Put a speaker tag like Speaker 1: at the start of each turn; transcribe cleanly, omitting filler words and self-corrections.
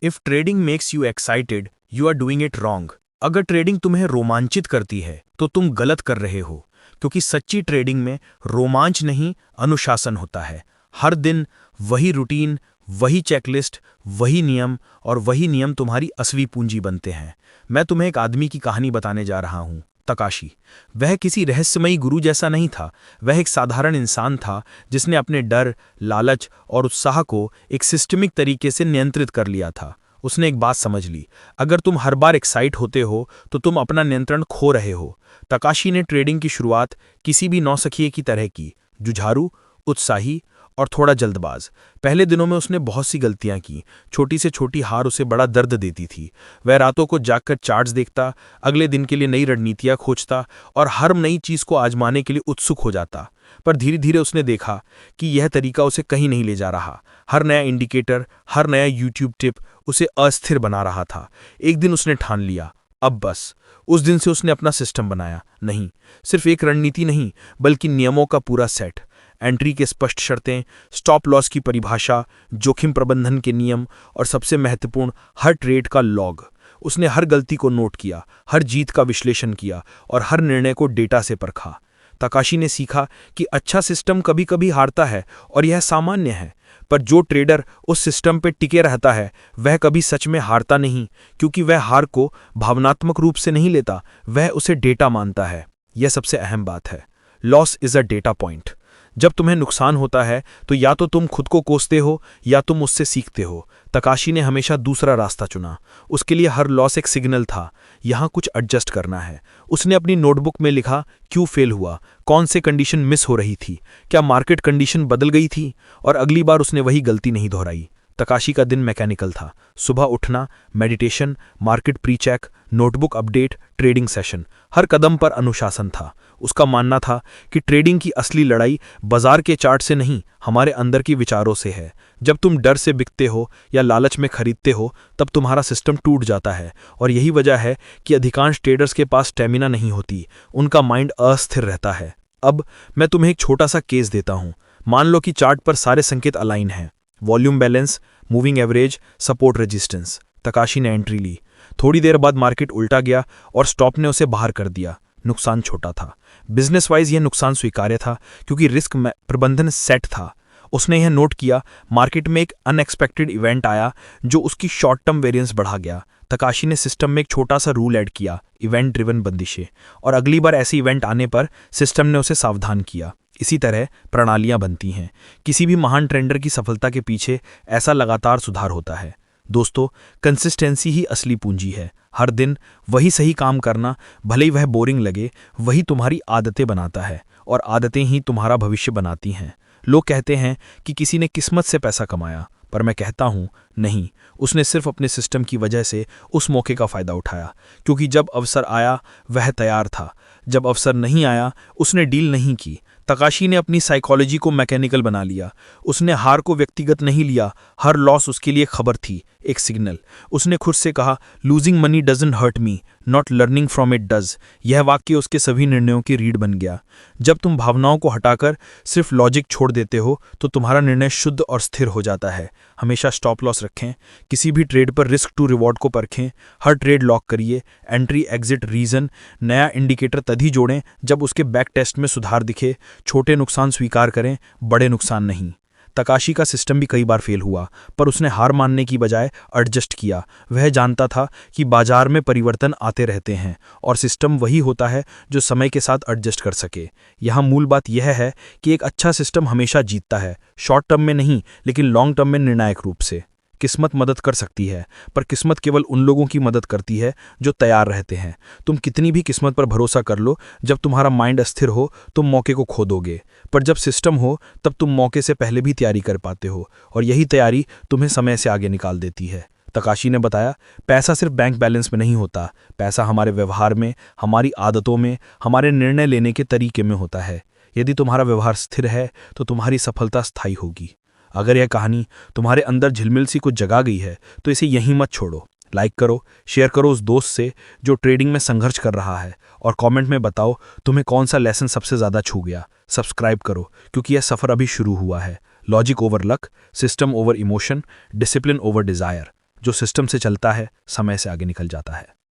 Speaker 1: If trading makes you excited you are doing it wrong. अगर trading तुम्हें रोमांचित करती है तो तुम गलत कर रहे हो, क्योंकि सच्ची ट्रेडिंग में रोमांच नहीं, अनुशासन होता है। हर दिन वही रूटीन, वही चेकलिस्ट, वही नियम, और वही नियम तुम्हारी असली पूंजी बनते हैं। मैं तुम्हें एक आदमी की कहानी बताने जा रहा हूं, तकाशी। वह किसी रहस्यमयी गुरु जैसा नहीं था। वह एक साधारण इंसान था जिसने अपने डर, लालच और उत्साह को एक सिस्टमिक तरीके से नियंत्रित कर लिया था। उसने एक बात समझ ली, अगर तुम हर बार एक्साइट होते हो तो तुम अपना नियंत्रण खो रहे हो। तकाशी ने ट्रेडिंग की शुरुआत किसी भी नौसखिए की तरह की, जुझारू, उत्साही और थोड़ा जल्दबाज। पहले दिनों में उसने बहुत सी गलतियां की। छोटी से छोटी हार उसे बड़ा दर्द देती थी। वह रातों को जागकर चार्ट्स देखता, अगले दिन के लिए नई रणनीतियां खोजता और हर नई चीज को आजमाने के लिए उत्सुक हो जाता। पर धीरे धीरे उसने देखा कि यह तरीका उसे कहीं नहीं ले जा रहा। हर नया इंडिकेटर, हर नया यूट्यूब टिप उसे अस्थिर बना रहा था। एक दिन उसने ठान लिया, अब बस। उस दिन से उसने अपना सिस्टम बनाया, नहीं सिर्फ एक रणनीति नहीं, बल्कि नियमों का पूरा सेट। एंट्री के स्पष्ट शर्तें, स्टॉप लॉस की परिभाषा, जोखिम प्रबंधन के नियम और सबसे महत्वपूर्ण, हर ट्रेड का लॉग। उसने हर गलती को नोट किया, हर जीत का विश्लेषण किया और हर निर्णय को डेटा से परखा। तकाशी ने सीखा कि अच्छा सिस्टम कभी कभी हारता है और यह सामान्य है, पर जो ट्रेडर उस सिस्टम पर टिके रहता है वह कभी सच में हारता नहीं, क्योंकि वह हार को भावनात्मक रूप से नहीं लेता, वह उसे डेटा मानता है। यह सबसे अहम बात है। Loss is a data point. जब तुम्हें नुकसान होता है तो या तो तुम खुद को कोसते हो या तुम उससे सीखते हो। तकाशी ने हमेशा दूसरा रास्ता चुना। उसके लिए हर लॉस एक सिग्नल था, यहाँ कुछ एडजस्ट करना है। उसने अपनी नोटबुक में लिखा क्यों फेल हुआ, कौन से कंडीशन मिस हो रही थी, क्या मार्केट कंडीशन बदल गई थी, और अगली बार उसने वही गलती नहीं दोहराई। तकाशी का दिन मैकेनिकल था। सुबह उठना, meditation, market pre check, notebook update, trading session, हर कदम पर अनुशासन था। उसका मानना था कि ट्रेडिंग की असली लड़ाई बाजार के चार्ट से नहीं, हमारे अंदर की विचारों से है। जब तुम डर से बिकते हो या लालच में खरीदते हो तब तुम्हारा सिस्टम टूट जाता है, और यही वजह है कि अधिकांश ट्रेडर्स के पास स्टेमिना नहीं होती, उनका माइंड अस्थिर रहता है। अब मैं तुम्हें एक छोटा सा केस देता हूं। मान लो कि चार्ट पर सारे संकेत अलाइन हैं, volume balance, moving average, support resistance. Takeshi ने एंट्री ली। थोड़ी देर बाद मार्केट उल्टा गया और स्टॉप ने उसे बाहर कर दिया। नुकसान छोटा था। बिजनेस वाइज यह नुकसान स्वीकार्य था, क्योंकि रिस्क प्रबंधन सेट था। उसने यह नोट किया, मार्केट में एक अनएक्सपेक्टेड इवेंट आया जो उसकी शॉर्ट टर्म वेरिएंस बढ़ा गया। तकाशी ने सिस्टम में एक छोटा सा रूल ऐड किया, इवेंट ड्रिवन बंदिशें, और अगली बार ऐसे इवेंट आने पर सिस्टम ने उसे सावधान किया। इसी तरह प्रणालियां बनती हैं। किसी भी महान ट्रेंडर की सफलता के पीछे ऐसा लगातार सुधार होता है। दोस्तों, कंसिस्टेंसी ही असली पूंजी है। हर दिन वही सही काम करना, भले ही वह बोरिंग लगे, वही तुम्हारी आदतें बनाता है, और आदतें ही तुम्हारा भविष्य बनाती हैं। लोग कहते हैं कि किसी ने किस्मत से पैसा कमाया, पर मैं कहता हूं नहीं, उसने सिर्फ अपने सिस्टम की वजह से उस मौके का फायदा उठाया, क्योंकि जब अवसर आया वह तैयार था। जब अवसर नहीं आया उसने डील नहीं की। तकाशी ने अपनी साइकोलॉजी को मैकेनिकल बना लिया। उसने हार को व्यक्तिगत नहीं लिया, हर लॉस उसके लिए खबर थी, एक सिग्नल। उसने खुद से कहा, losing money doesn't hurt me, not learning from it does. यह वाक्य उसके सभी निर्णयों की रीढ़ बन गया। जब तुम भावनाओं को हटाकर सिर्फ लॉजिक छोड़ देते हो तो तुम्हारा निर्णय शुद्ध और स्थिर हो जाता है। हमेशा स्टॉप लॉस रखें, किसी भी ट्रेड पर रिस्क टू रिवॉर्ड को परखें, हर ट्रेड लॉक करिए, एंट्री एग्जिट रीजन, नया इंडिकेटर तभी जोड़ें जब उसके बैक टेस्ट में सुधार दिखे। छोटे नुकसान स्वीकार करें, बड़े नुकसान नहीं। तकाशी का सिस्टम भी कई बार फेल हुआ, पर उसने हार मानने की बजाय एडजस्ट किया। वह जानता था कि बाजार में परिवर्तन आते रहते हैं और सिस्टम वही होता है जो समय के साथ एडजस्ट कर सके। यहाँ मूल बात यह है कि एक अच्छा सिस्टम हमेशा जीतता है, शॉर्ट टर्म में नहीं, लेकिन लॉन्ग टर्म में निर्णायक रूप से। किस्मत मदद कर सकती है, पर किस्मत केवल उन लोगों की मदद करती है जो तैयार रहते हैं। तुम कितनी भी किस्मत पर भरोसा कर लो, जब तुम्हारा माइंड अस्थिर हो तुम मौके को खो दोगे, पर जब सिस्टम हो तब तुम मौके से पहले भी तैयारी कर पाते हो, और यही तैयारी तुम्हें समय से आगे निकाल देती है। तकाशी ने बताया, पैसा सिर्फ बैंक बैलेंस में नहीं होता, पैसा हमारे व्यवहार में, हमारी आदतों में, हमारे निर्णय लेने के तरीके में होता है। यदि तुम्हारा व्यवहार स्थिर है तो तुम्हारी सफलता स्थायी होगी। अगर यह कहानी तुम्हारे अंदर झिलमिल सी कुछ जगा गई है तो इसे यहीं मत छोड़ो। लाइक करो, शेयर करो उस दोस्त से जो ट्रेडिंग में संघर्ष कर रहा है, और कमेंट में बताओ तुम्हें कौन सा लेसन सबसे ज़्यादा छू गया। सब्सक्राइब करो, क्योंकि यह सफ़र अभी शुरू हुआ है। Logic over luck, system over emotion, discipline over desire.
Speaker 2: जो सिस्टम से चलता है समय से आगे निकल जाता है।